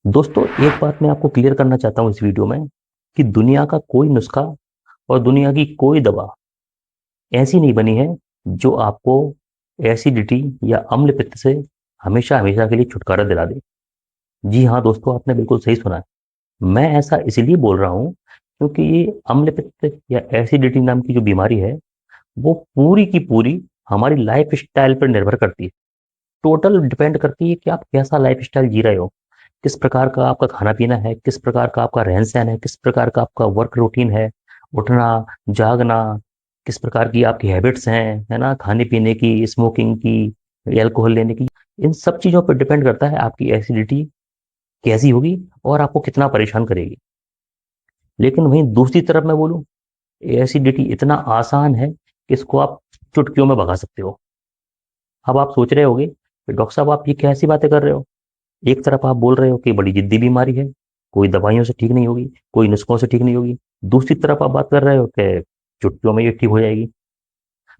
दोस्तों, एक बात मैं आपको क्लियर करना चाहता हूँ इस वीडियो में कि दुनिया का कोई नुस्खा और दुनिया की कोई दवा ऐसी नहीं बनी है जो आपको एसिडिटी या अम्ल पित्त से हमेशा हमेशा के लिए छुटकारा दिला दे। जी हाँ दोस्तों, आपने बिल्कुल सही सुना है। मैं ऐसा इसलिए बोल रहा हूँ क्योंकि ये अम्ल पित्त या एसिडिटी नाम की जो बीमारी है वो पूरी की पूरी हमारी लाइफ स्टाइल पर निर्भर करती है। टोटल डिपेंड करती है कि आप कैसा लाइफ स्टाइल जी रहे हो, किस प्रकार का आपका खाना पीना है, किस प्रकार का आपका रहन सहन है, किस प्रकार का आपका वर्क रूटीन है, उठना जागना, किस प्रकार की आपकी हैबिट्स हैं, है ना, खाने पीने की, स्मोकिंग की, एल्कोहल लेने की। इन सब चीजों पर डिपेंड करता है आपकी एसिडिटी कैसी होगी और आपको कितना परेशान करेगी। लेकिन वहीं दूसरी तरफ मैं बोलूं, एसिडिटी इतना आसान है कि इसको आप चुटकियों में भगा सकते हो। अब आप सोच रहे होगे कि डॉक्टर साहब आप ये कैसी बातें कर रहे हो। एक तरफ आप बोल रहे हो कि बड़ी जिद्दी बीमारी है, कोई दवाइयों से ठीक नहीं होगी, कोई नुस्खों से ठीक नहीं होगी। दूसरी तरफ आप बात कर रहे हो कि चुटकियों में ये ठीक हो जाएगी।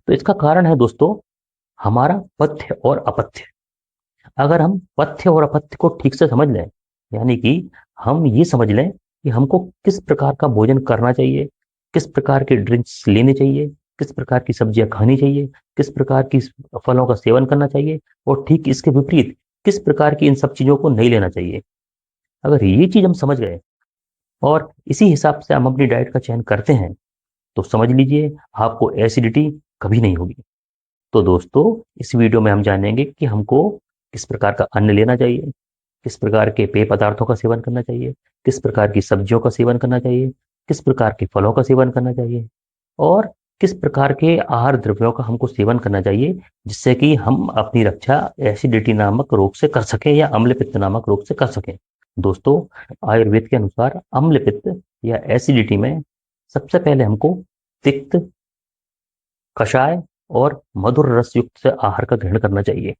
तो इसका कारण है दोस्तों हमारा पथ्य और अपथ्य। अगर हम पथ्य और अपथ्य को ठीक से समझ लें, यानी कि हम ये समझ लें कि हमको किस प्रकार का भोजन करना चाहिए, किस प्रकार के ड्रिंक्स लेने चाहिए, किस प्रकार की सब्जियां खानी चाहिए, किस प्रकार की फलों का सेवन करना चाहिए, और ठीक इसके विपरीत किस प्रकार की इन सब चीजों को नहीं लेना चाहिए। अगर ये चीज हम समझ गए और इसी हिसाब से हम अपनी डाइट का चयन करते हैं तो समझ लीजिए आपको एसिडिटी कभी नहीं होगी। तो दोस्तों, इस वीडियो में हम जानेंगे कि हमको किस प्रकार का अन्न लेना चाहिए, किस प्रकार के पेय पदार्थों का सेवन करना चाहिए, किस प्रकार की सब्जियों का सेवन करना चाहिए, किस प्रकार के फलों का सेवन करना चाहिए, और किस प्रकार के आहार द्रव्यों का हमको सेवन करना चाहिए जिससे कि हम अपनी रक्षा एसिडिटी नामक रोग से कर सकें या अम्ल पित्त नामक रोग से कर सकें। दोस्तों, आयुर्वेद के अनुसार अम्ल पित्त या एसिडिटी में सबसे पहले हमको तिक्त, कषाय और मधुर रस युक्त से आहार का ग्रहण करना चाहिए।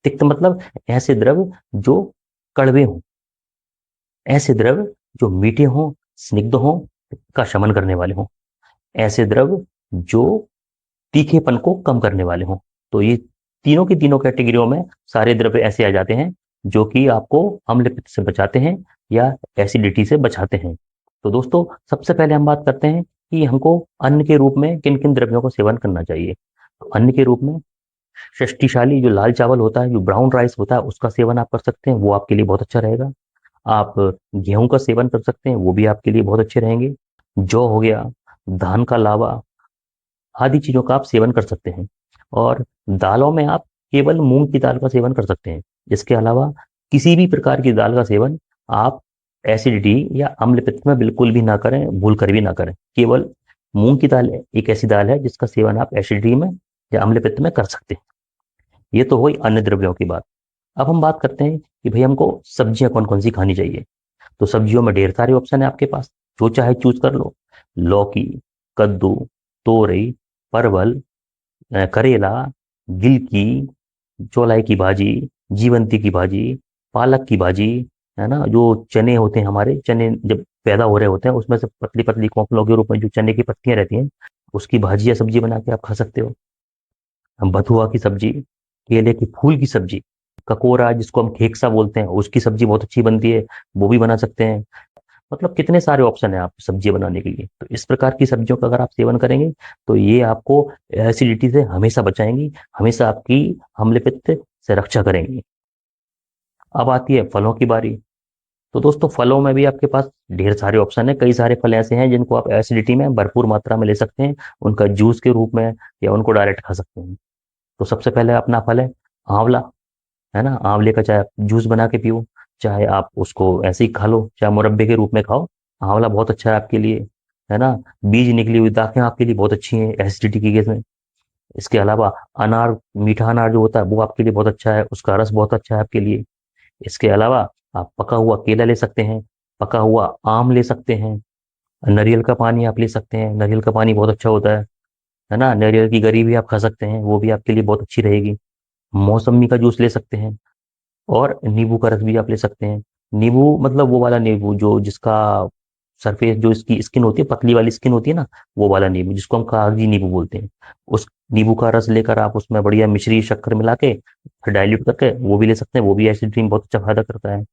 तिक्त मतलब ऐसे द्रव जो कड़वे हों, ऐसे द्रव जो मीठे हों, स्निग्ध हों, का शमन करने वाले हों, ऐसे द्रव जो तीखेपन को कम करने वाले हों। तो ये तीनों की तीनों कैटेगरियों में सारे द्रव्य ऐसे आ जाते हैं जो कि आपको अम्ल पित्त से बचाते हैं या एसिडिटी से बचाते हैं। तो दोस्तों, सबसे पहले हम बात करते हैं कि हमको अन्न के रूप में किन किन द्रव्यों का सेवन करना चाहिए। तो अन्न के रूप में शक्तिशाली जो लाल चावल होता है, जो ब्राउन राइस होता है, उसका सेवन आप कर सकते हैं, वो आपके लिए बहुत अच्छा रहेगा। आप गेहूं का सेवन कर सकते हैं, वो भी आपके लिए बहुत अच्छे रहेंगे। जौ हो गया, धान का लावा आदि चीजों का आप सेवन कर सकते हैं। और दालों में आप केवल मूंग की दाल का सेवन कर सकते हैं। इसके अलावा किसी भी प्रकार की दाल का सेवन आप एसिडिटी या अम्ल पित्त में बिल्कुल भी ना करें, भूल कर भी ना करें। केवल मूंग की दाल एक ऐसी दाल है जिसका सेवन आप एसिडिटी में या अम्ल पित्त में कर सकते हैं। ये तो हुई अन्य द्रव्यों की बात। अब हम बात करते हैं कि भाई हमको सब्जियां कौन कौन सी खानी चाहिए। तो सब्जियों में ढेर सारे ऑप्शन है आपके पास, जो चाहे चूज कर लो। लौकी, कद्दू, तोरई, परवल, करेला, गिलकी, चौलाई की भाजी, जीवंती की भाजी, पालक की भाजी, है ना, जो चने होते हैं, हमारे चने जब पैदा हो रहे होते हैं उसमें से पतली पतली कोंपलों के रूप में जो चने की पत्तियां रहती हैं, उसकी भाजी या सब्जी बना के आप खा सकते हो। बथुआ की सब्जी, केले के फूल की सब्जी, ककोरा जिसको हम खेकसा बोलते हैं, उसकी सब्जी बहुत अच्छी बनती है, वो भी बना सकते हैं। मतलब कितने सारे ऑप्शन है आप सब्जी बनाने के लिए। तो इस प्रकार की सब्जियों का अगर आप सेवन करेंगे तो ये आपको एसिडिटी से हमेशा बचाएंगी, हमेशा आपकी अम्ल पित्त से रक्षा करेंगी। अब आती है फलों की बारी। तो दोस्तों, फलों में भी आपके पास ढेर सारे ऑप्शन है। कई सारे फल ऐसे हैं जिनको आप एसिडिटी में भरपूर मात्रा में ले सकते हैं, उनका जूस के रूप में या उनको डायरेक्ट खा सकते हैं। तो सबसे पहले अपना फल है आंवला, है ना। आंवले का चाहे आप जूस बना के पियो, चाहे आप उसको ऐसे ही खा लो, चाहे मुरब्बे के रूप में खाओ। आंवला बहुत अच्छा है आपके लिए, है ना। बीज निकली हुई दाखें आपके लिए बहुत अच्छी हैं एसिडिटी की केस में। इसके अलावा अनार, मीठा अनार जो होता है वो आपके लिए बहुत अच्छा है, उसका रस बहुत अच्छा है आपके लिए। इसके अलावा आप पका हुआ केला ले सकते हैं, पका हुआ आम ले सकते हैं, नारियल का पानी आप ले सकते हैं, नारियल का पानी बहुत अच्छा होता है ना। नारियल की गरी भी आप खा सकते हैं, वो भी आपके लिए बहुत अच्छी रहेगी। मौसम्मी का जूस ले सकते हैं, और नींबू का रस भी आप ले सकते हैं। नींबू मतलब वो वाला नींबू जो जिसका सरफेस, जो इसकी स्किन होती है, पतली वाली स्किन होती है ना, वो वाला नींबू जिसको हम कागजी नींबू बोलते हैं। उस नींबू का रस लेकर आप उसमें बढ़िया मिश्री शक्कर मिला के फिर डाइल्यूट करके वो भी ले सकते हैं, वो भी एसिडिटी में बहुत अच्छा फायदा करता है।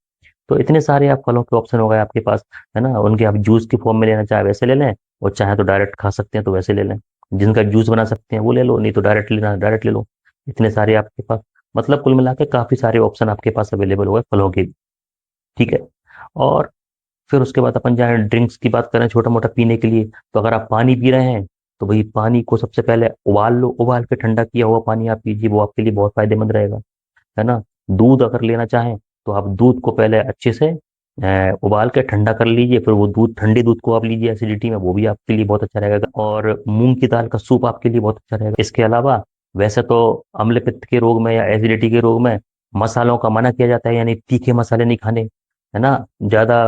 तो इतने सारे आप फलों के ऑप्शन हो गए आपके पास, है ना? उनके आप जूस की फॉर्म में लेना चाहे वैसे ले लें, और चाहे तो डायरेक्ट खा सकते हैं तो वैसे ले लें। जिनका जूस बना सकते हैं वो ले लो, नहीं तो डायरेक्ट लेना डायरेक्ट ले लो। इतने सारे आपके पास, मतलब कुल मिला के काफ़ी सारे ऑप्शन आपके पास अवेलेबल हो गए फलों के भी, ठीक है? और फिर उसके बाद अपन जाए ड्रिंक्स की बात करें छोटा मोटा पीने के लिए, तो अगर आप पानी पी रहे हैं तो भाई पानी को सबसे पहले उबाल लो, उबाल के ठंडा किया हुआ पानी आप पीजिए, वो आपके लिए बहुत फायदेमंद रहेगा, है ना? दूध अगर लेना चाहें तो आप दूध को पहले अच्छे से उबाल के ठंडा कर लीजिए, फिर वो दूध, ठंडे दूध को आप लीजिए एसिडिटी में, वो भी आपके लिए बहुत अच्छा रहेगा। और मूंग की दाल का सूप आपके लिए बहुत अच्छा रहेगा। इसके अलावा वैसे तो अम्ल पित्त के रोग में या एसिडिटी के रोग में मसालों का मना किया जाता है, यानी तीखे मसाले नहीं खाने, है ना? ज्यादा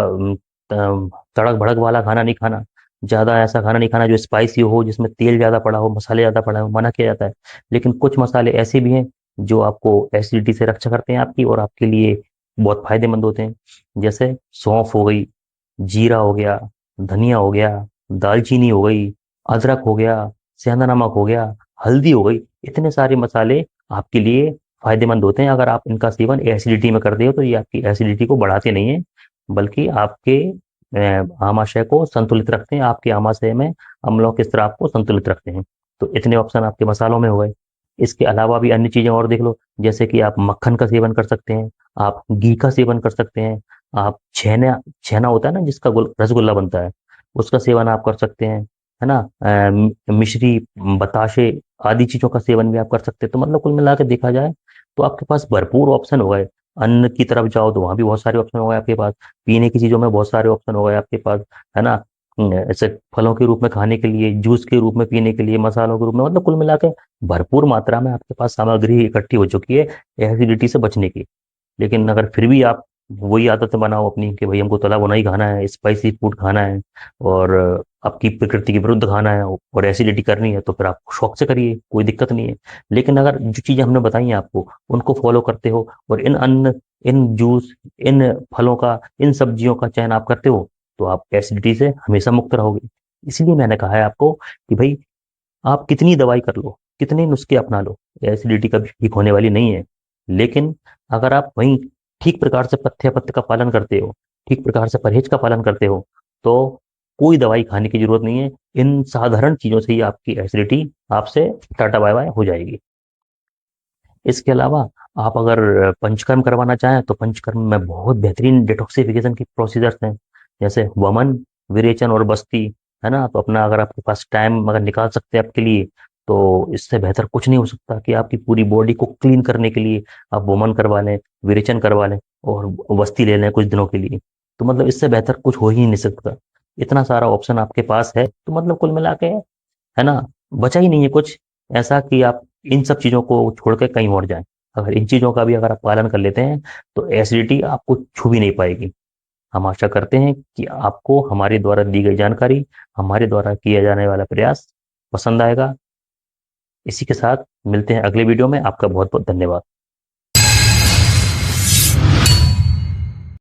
तड़क भड़क वाला खाना नहीं खाना, ज्यादा ऐसा खाना नहीं खाना जो स्पाइसी हो, जिसमें तेल ज्यादा पड़ा हो, मसाले ज्यादा पड़ा हो, मना किया जाता है। लेकिन कुछ मसाले ऐसे भी हैं जो आपको एसिडिटी से रक्षा करते हैं आपकी, और आपके लिए बहुत फायदेमंद होते हैं। जैसे सौंफ हो गई, जीरा हो गया, धनिया हो गया, दालचीनी हो गई, अदरक हो गया, सेंधा नमक हो गया, हल्दी हो गई। इतने सारे मसाले आपके लिए फायदेमंद होते हैं। अगर आप इनका सेवन एसिडिटी में करते हो तो ये आपकी एसिडिटी को बढ़ाते नहीं है, बल्कि आपके आमाशय को संतुलित रखते हैं, आपके आमाशय में अम्लों के स्राव को संतुलित रखते हैं। तो इतने ऑप्शन आपके मसालों में हो गए। इसके अलावा भी अन्य चीजें और देख लो, जैसे कि आप मक्खन का सेवन कर सकते हैं, आप घी का सेवन कर सकते हैं, आप छेना, छेना होता है ना जिसका रसगुल्ला बनता है, उसका सेवन आप कर सकते हैं, है ना? मिश्री, बताशे आदि चीजों का सेवन भी आप कर सकते हैं। तो मतलब कुल मिला के देखा जाए तो आपके पास भरपूर ऑप्शन हो गए। अन्न की तरफ जाओ तो वहां भी बहुत सारे ऑप्शन हो गए आपके पास, पीने की चीजों में बहुत सारे ऑप्शन हो गए आपके पास, है ना? ऐसे फलों के रूप में खाने के लिए, जूस के रूप में पीने के लिए, मसालों के रूप में, मतलब कुल मिला के भरपूर मात्रा में आपके पास सामग्री इकट्ठी हो चुकी है एसिडिटी से बचने की। लेकिन अगर फिर भी आप वही आदत बनाओ अपनी कि भाई हमको तला भुना ही खाना है, स्पाइसी फूड खाना है, और आपकी प्रकृति के विरुद्ध खाना है, और एसिडिटी करनी है, तो फिर आप शौक से करिए, कोई दिक्कत नहीं है। लेकिन अगर जो चीजें हमने बताई हैं आपको उनको फॉलो करते हो, और इन अन्न, इन जूस, इन फलों का, इन सब्जियों का चयन आप करते हो, तो आप एसिडिटी से हमेशा मुक्त रहोगे। इसलिए मैंने कहा है आपको कि भाई आप कितनी दवाई कर लो, कितने नुस्खे अपना लो, एसिडिटी कभी ठीक होने वाली नहीं है। लेकिन अगर आप वहीं ठीक प्रकार से पथ्य पथ्य का पालन करते हो, ठीक प्रकार से परहेज का पालन करते हो, तो कोई दवाई खाने की जरूरत नहीं है। इन साधारण चीजों से ही आपकी एसिडिटी आपसे टाटा बाय बाय हो जाएगी। इसके अलावा आप अगर पंचकर्म करवाना चाहें तो पंचकर्म में बहुत बेहतरीन डिटॉक्सिफिकेशन की प्रोसीजर्स हैं, जैसे वमन, विरेचन और बस्ती, है ना? तो अपना अगर आपके पास टाइम अगर निकाल सकते हैं आपके लिए, तो इससे बेहतर कुछ नहीं हो सकता कि आपकी पूरी बॉडी को क्लीन करने के लिए आप वमन करवा लें, विरेचन करवा लें, और बस्ती ले लें कुछ दिनों के लिए। तो मतलब इससे बेहतर कुछ हो ही नहीं सकता। इतना सारा ऑप्शन आपके पास है, तो मतलब कुल मिला के, है ना, बचा ही नहीं है कुछ ऐसा कि आप इन सब चीजों को छोड़ के कहीं और जाएं। अगर इन चीजों का भी अगर आप पालन कर लेते हैं तो एसिडिटी आपको छू भी नहीं पाएगी। हम आशा करते हैं कि आपको हमारे द्वारा दी गई जानकारी, हमारे द्वारा किया जाने वाला प्रयास पसंद आएगा। इसी के साथ मिलते हैं अगले वीडियो में। आपका बहुत बहुत धन्यवाद।